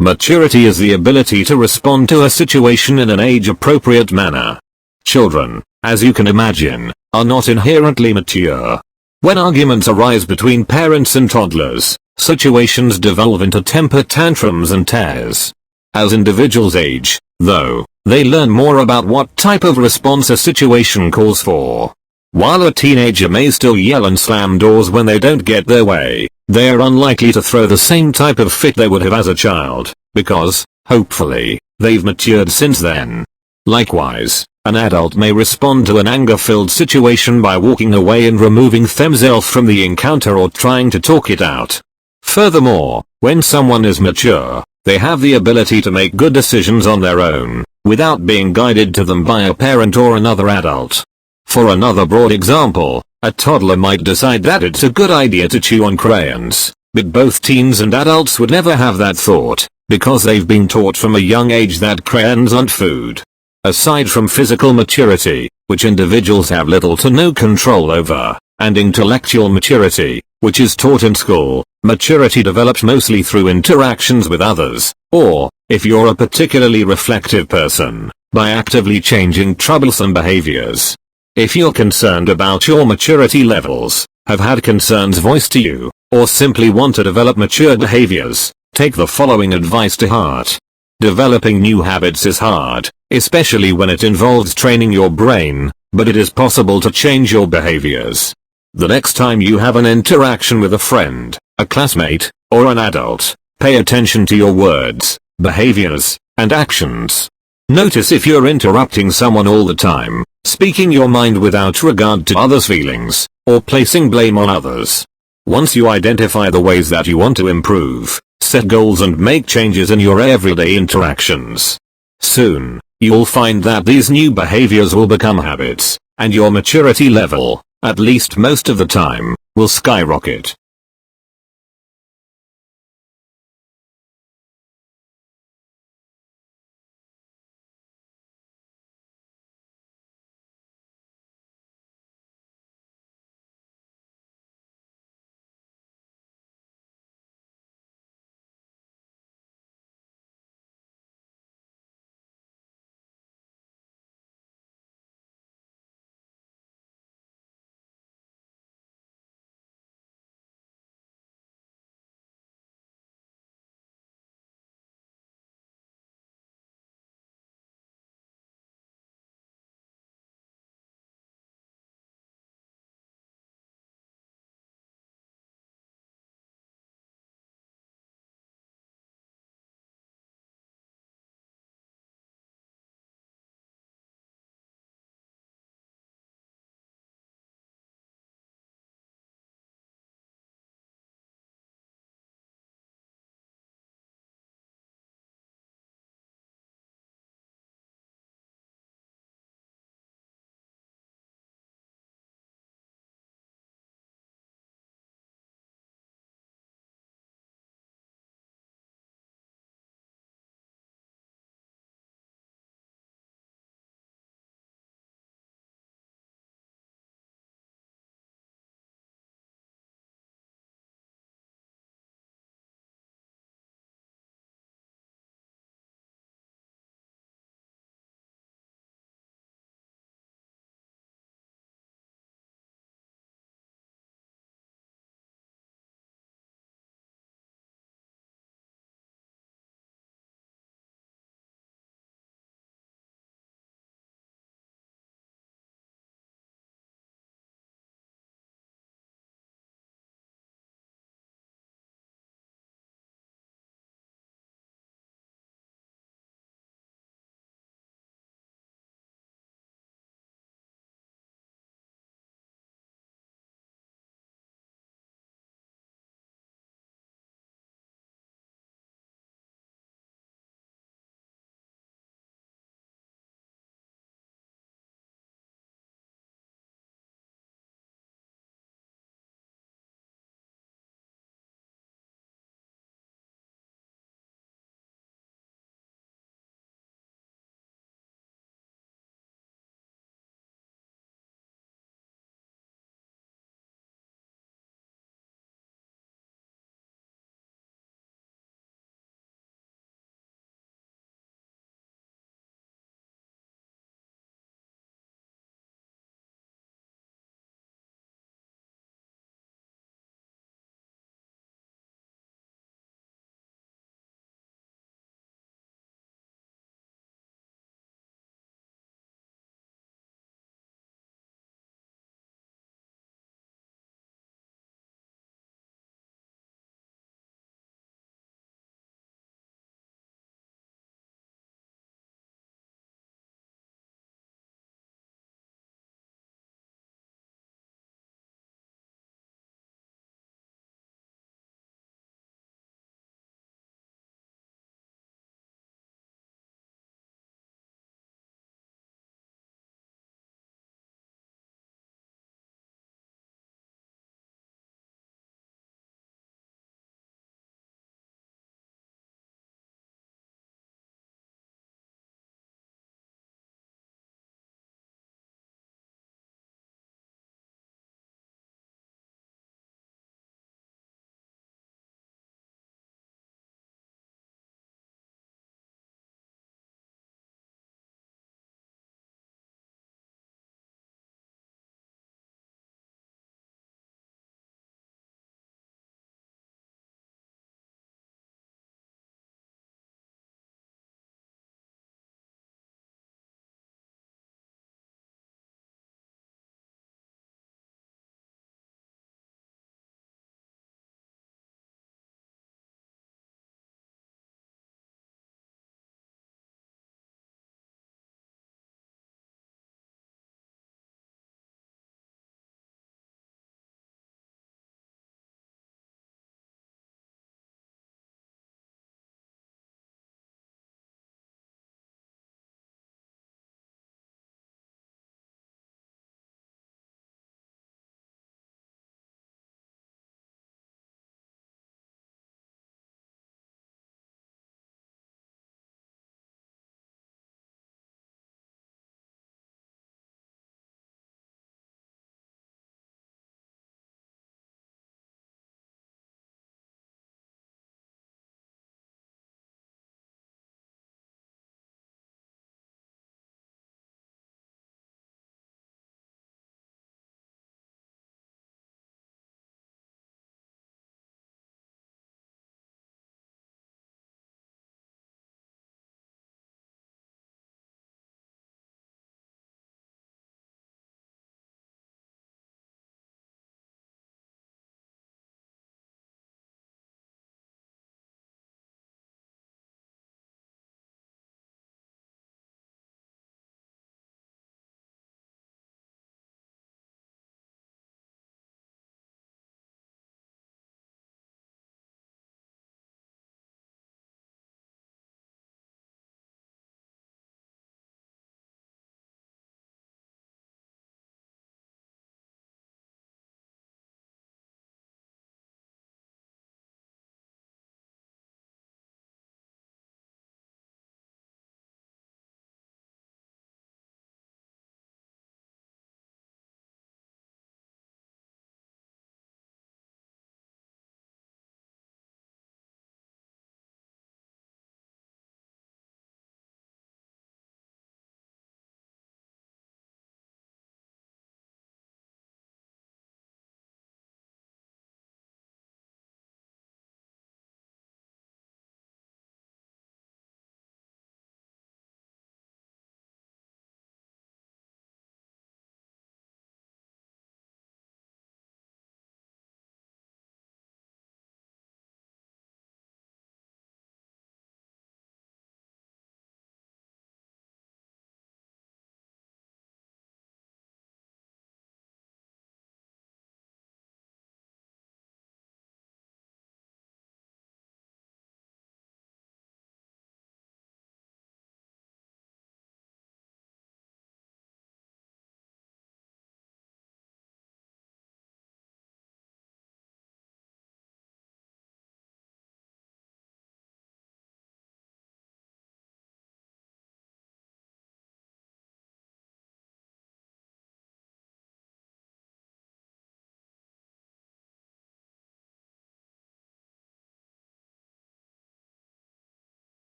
Maturity is the ability to respond to a situation in an age-appropriate manner. Children, as you can imagine, are not inherently mature. When arguments arise between parents and toddlers, situations devolve into temper tantrums and tears. As individuals age, though, they learn more about what type of response a situation calls for. While a teenager may still yell and slam doors when they don't get their way, they are unlikely to throw the same type of fit they would have as a child, because, hopefully, they've matured since then. Likewise, an adult may respond to an anger-filled situation by walking away and removing themselves from the encounter or trying to talk it out. Furthermore, when someone is mature, they have the ability to make good decisions on their own, without being guided to them by a parent or another adult. For another broad example, a toddler might decide that it's a good idea to chew on crayons, but both teens and adults would never have that thought, because they've been taught from a young age that crayons aren't food. Aside from physical maturity, which individuals have little to no control over, and intellectual maturity, which is taught in school, maturity develops mostly through interactions with others, or, if you're a particularly reflective person, by actively changing troublesome behaviors. If you're concerned about your maturity levels, have had concerns voiced to you, or simply want to develop mature behaviors, take the following advice to heart. Developing new habits is hard, especially when it involves training your brain, but it is possible to change your behaviors. The next time you have an interaction with a friend, a classmate, or an adult, pay attention to your words, behaviors, and actions. Notice if you're interrupting someone all the time, speaking your mind without regard to others' feelings, or placing blame on others. Once you identify the ways that you want to improve, set goals and make changes in your everyday interactions. Soon, you'll find that these new behaviors will become habits, and your maturity level, at least most of the time, will skyrocket.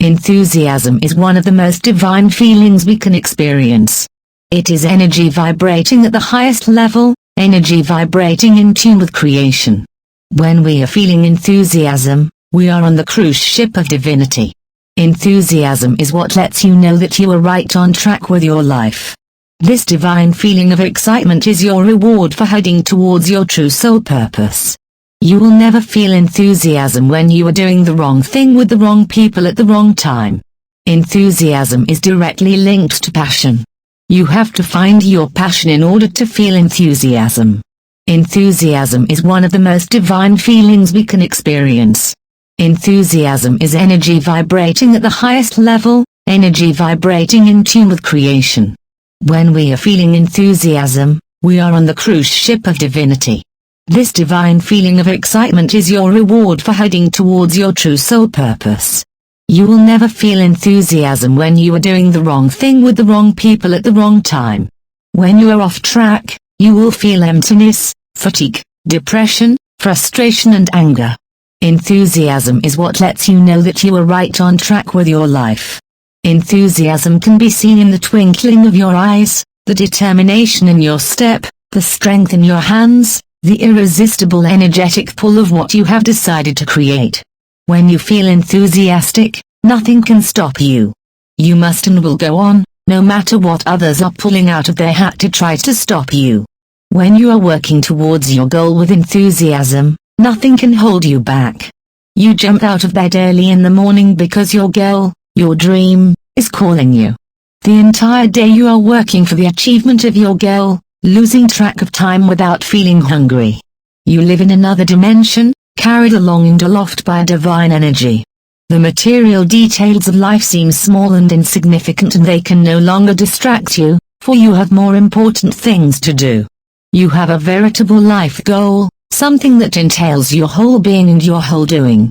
Enthusiasm is one of the most divine feelings we can experience. It is energy vibrating at the highest level, energy vibrating in tune with creation. When we are feeling enthusiasm, we are on the cruise ship of divinity. Enthusiasm is what lets you know that you are right on track with your life. This divine feeling of excitement is your reward for heading towards your true soul purpose. You will never feel enthusiasm when you are doing the wrong thing with the wrong people at the wrong time. Enthusiasm is directly linked to passion. You have to find your passion in order to feel enthusiasm. Enthusiasm is one of the most divine feelings we can experience. Enthusiasm is energy vibrating at the highest level, energy vibrating in tune with creation. When we are feeling enthusiasm, we are on the cruise ship of divinity. This divine feeling of excitement is your reward for heading towards your true soul purpose. You will never feel enthusiasm when you are doing the wrong thing with the wrong people at the wrong time. When you are off track, you will feel emptiness, fatigue, depression, frustration and anger. Enthusiasm is what lets you know that you are right on track with your life. Enthusiasm can be seen in the twinkling of your eyes, the determination in your step, the strength in your hands, the irresistible energetic pull of what you have decided to create. When you feel enthusiastic, nothing can stop you. You must and will go on, no matter what others are pulling out of their hat to try to stop you. When you are working towards your goal with enthusiasm, nothing can hold you back. You jump out of bed early in the morning because your goal, your dream, is calling you. The entire day you are working for the achievement of your goal, losing track of time without feeling hungry. You live in another dimension, carried along and aloft by a divine energy. The material details of life seem small and insignificant and they can no longer distract you, for you have more important things to do. You have a veritable life goal, something that entails your whole being and your whole doing.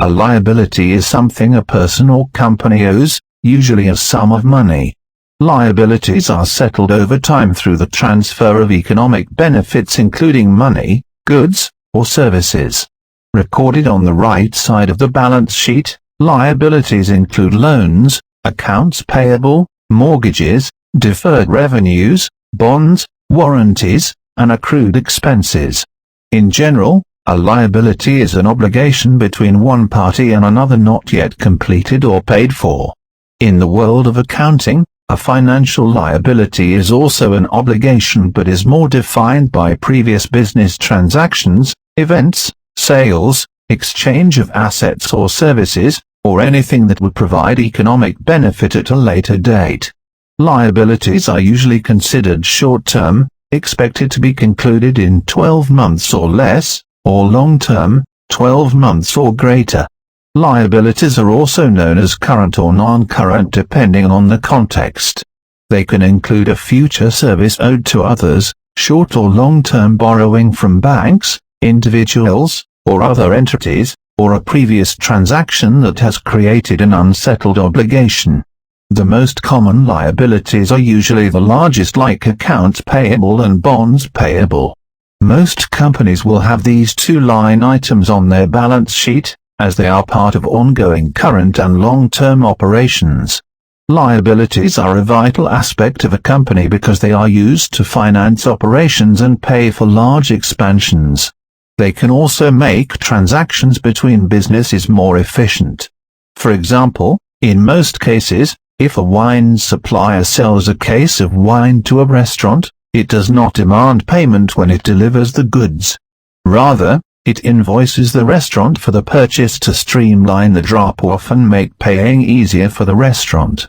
A liability is something a person or company owes, usually a sum of money. Liabilities are settled over time through the transfer of economic benefits including money, goods, or services. Recorded on the right side of the balance sheet, liabilities include loans, accounts payable, mortgages, deferred revenues, bonds, warranties, and accrued expenses. In general, a liability is an obligation between one party and another not yet completed or paid for. In the world of accounting, a financial liability is also an obligation but is more defined by previous business transactions, events, sales, exchange of assets or services, or anything that would provide economic benefit at a later date. Liabilities are usually considered short-term, expected to be concluded in 12 months or less, or long-term, 12 months or greater. Liabilities are also known as current or non-current depending on the context. They can include a future service owed to others, short or long-term borrowing from banks, individuals, or other entities, or a previous transaction that has created an unsettled obligation. The most common liabilities are usually the largest, like accounts payable and bonds payable. Most companies will have these two line items on their balance sheet, as they are part of ongoing current and long-term operations. Liabilities are a vital aspect of a company because they are used to finance operations and pay for large expansions. They can also make transactions between businesses more efficient. For example, in most cases, if a wine supplier sells a case of wine to a restaurant, it does not demand payment when it delivers the goods. Rather, it invoices the restaurant for the purchase to streamline the drop-off and make paying easier for the restaurant.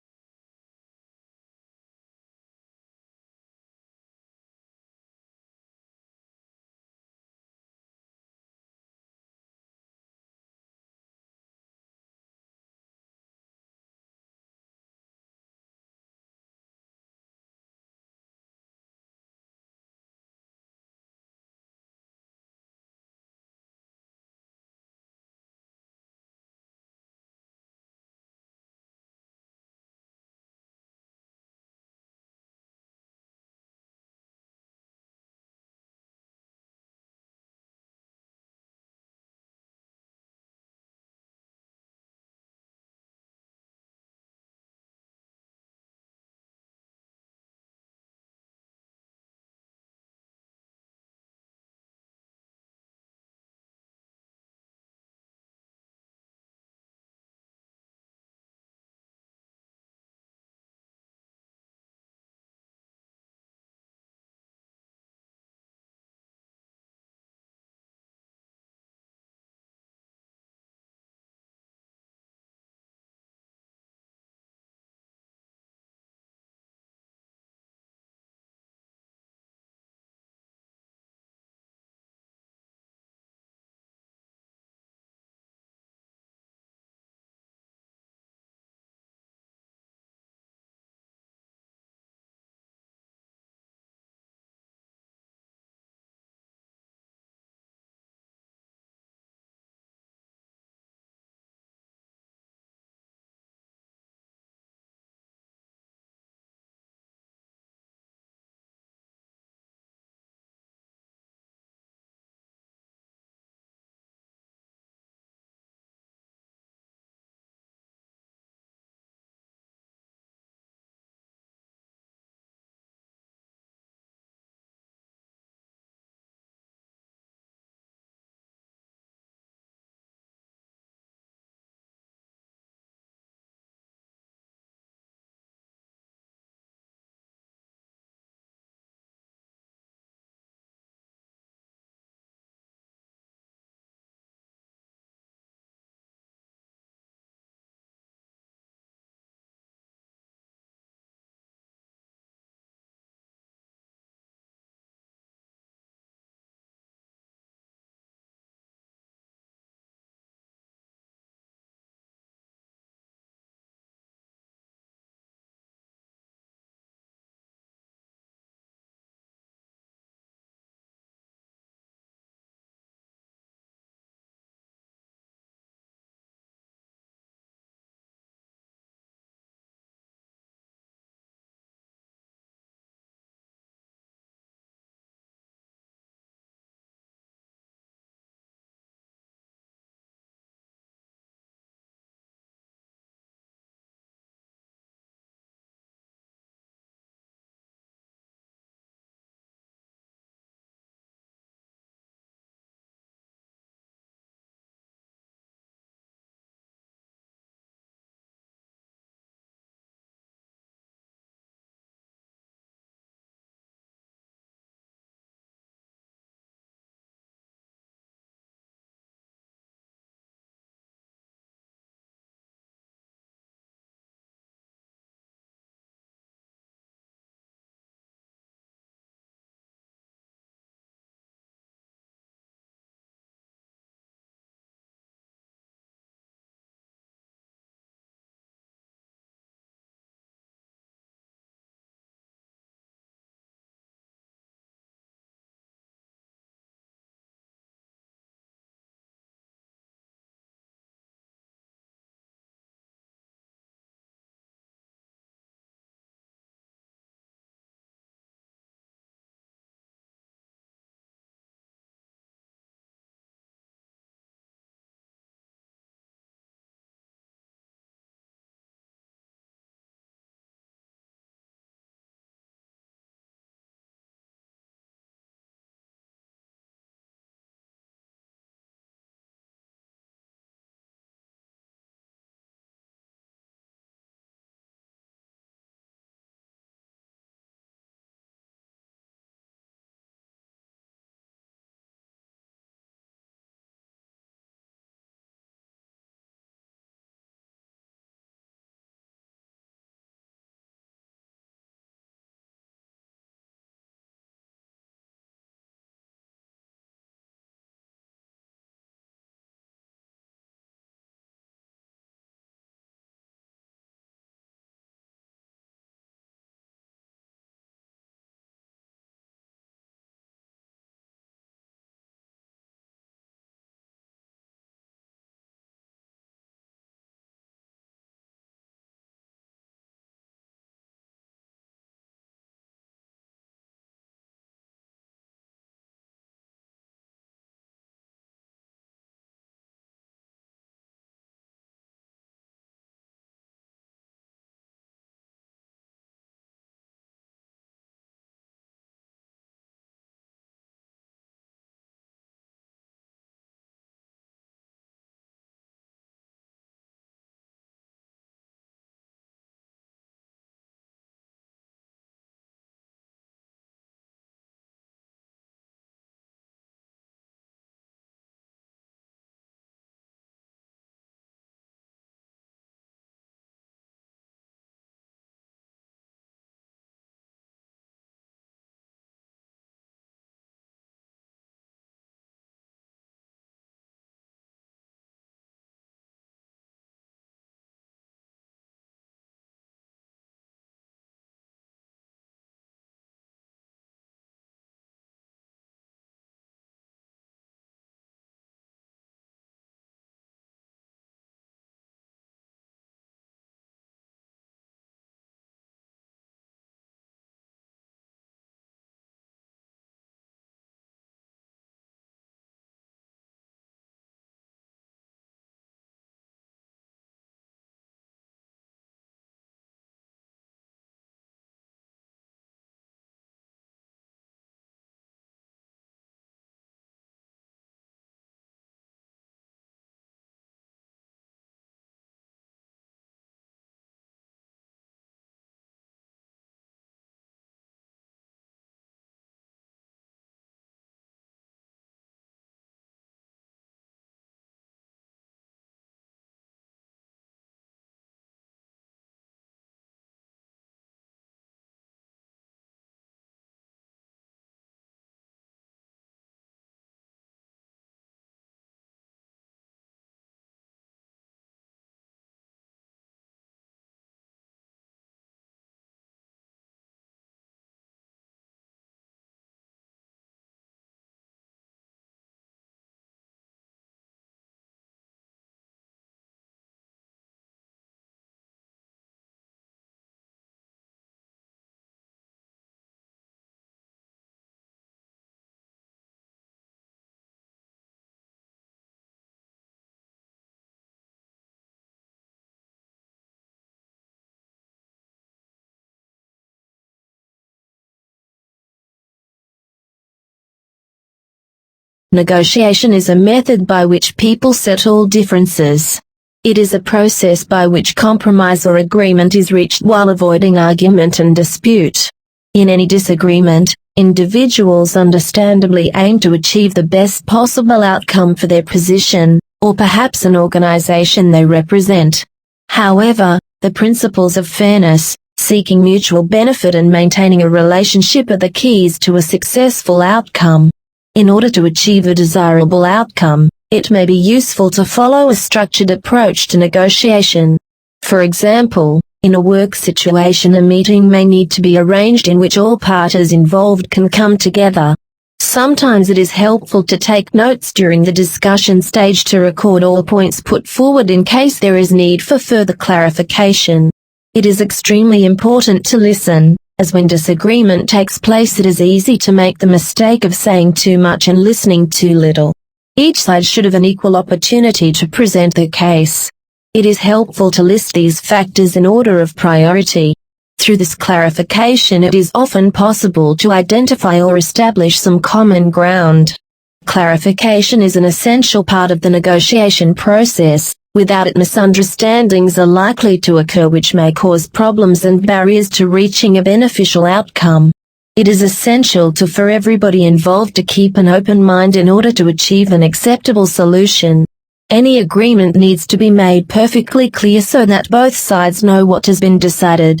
Negotiation is a method by which people settle differences. It is a process by which compromise or agreement is reached while avoiding argument and dispute. In any disagreement, individuals understandably aim to achieve the best possible outcome for their position, or perhaps an organization they represent. However, the principles of fairness, seeking mutual benefit and maintaining a relationship are the keys to a successful outcome. In order to achieve a desirable outcome, it may be useful to follow a structured approach to negotiation. For example, in a work situation, a meeting may need to be arranged in which all parties involved can come together. Sometimes it is helpful to take notes during the discussion stage to record all points put forward in case there is need for further clarification. It is extremely important to listen, as when disagreement takes place it is easy to make the mistake of saying too much and listening too little. Each side should have an equal opportunity to present their case. It is helpful to list these factors in order of priority. Through this clarification it is often possible to identify or establish some common ground. Clarification is an essential part of the negotiation process. Without it, misunderstandings are likely to occur which may cause problems and barriers to reaching a beneficial outcome. It is essential for everybody involved to keep an open mind in order to achieve an acceptable solution. Any agreement needs to be made perfectly clear so that both sides know what has been decided.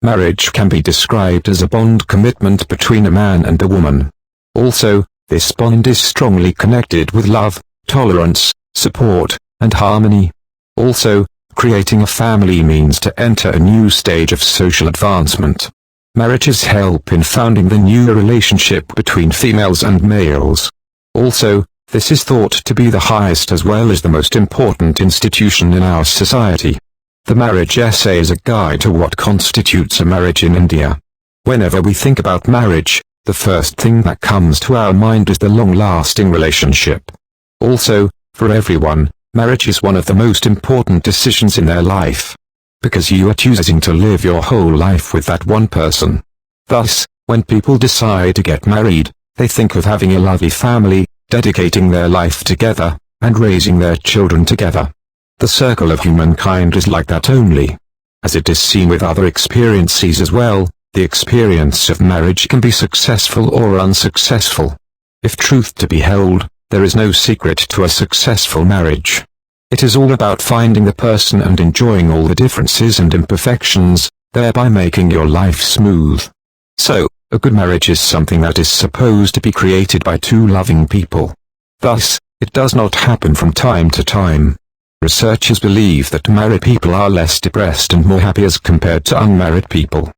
Marriage can be described as a bond commitment between a man and a woman. Also, this bond is strongly connected with love, tolerance, support, and harmony. Also, creating a family means to enter a new stage of social advancement. Marriages help in founding the new relationship between females and males. Also, this is thought to be the highest as well as the most important institution in our society. The marriage essay is a guide to what constitutes a marriage in India. Whenever we think about marriage, the first thing that comes to our mind is the long-lasting relationship. Also, for everyone, marriage is one of the most important decisions in their life. Because you are choosing to live your whole life with that one person. Thus, when people decide to get married, they think of having a lovely family, dedicating their life together, and raising their children together. The circle of humankind is like that only. As it is seen with other experiences as well, the experience of marriage can be successful or unsuccessful. If truth to be held, there is no secret to a successful marriage. It is all about finding the person and enjoying all the differences and imperfections, thereby making your life smooth. So, a good marriage is something that is supposed to be created by two loving people. Thus, it does not happen from time to time. Researchers believe that married people are less depressed and more happy as compared to unmarried people.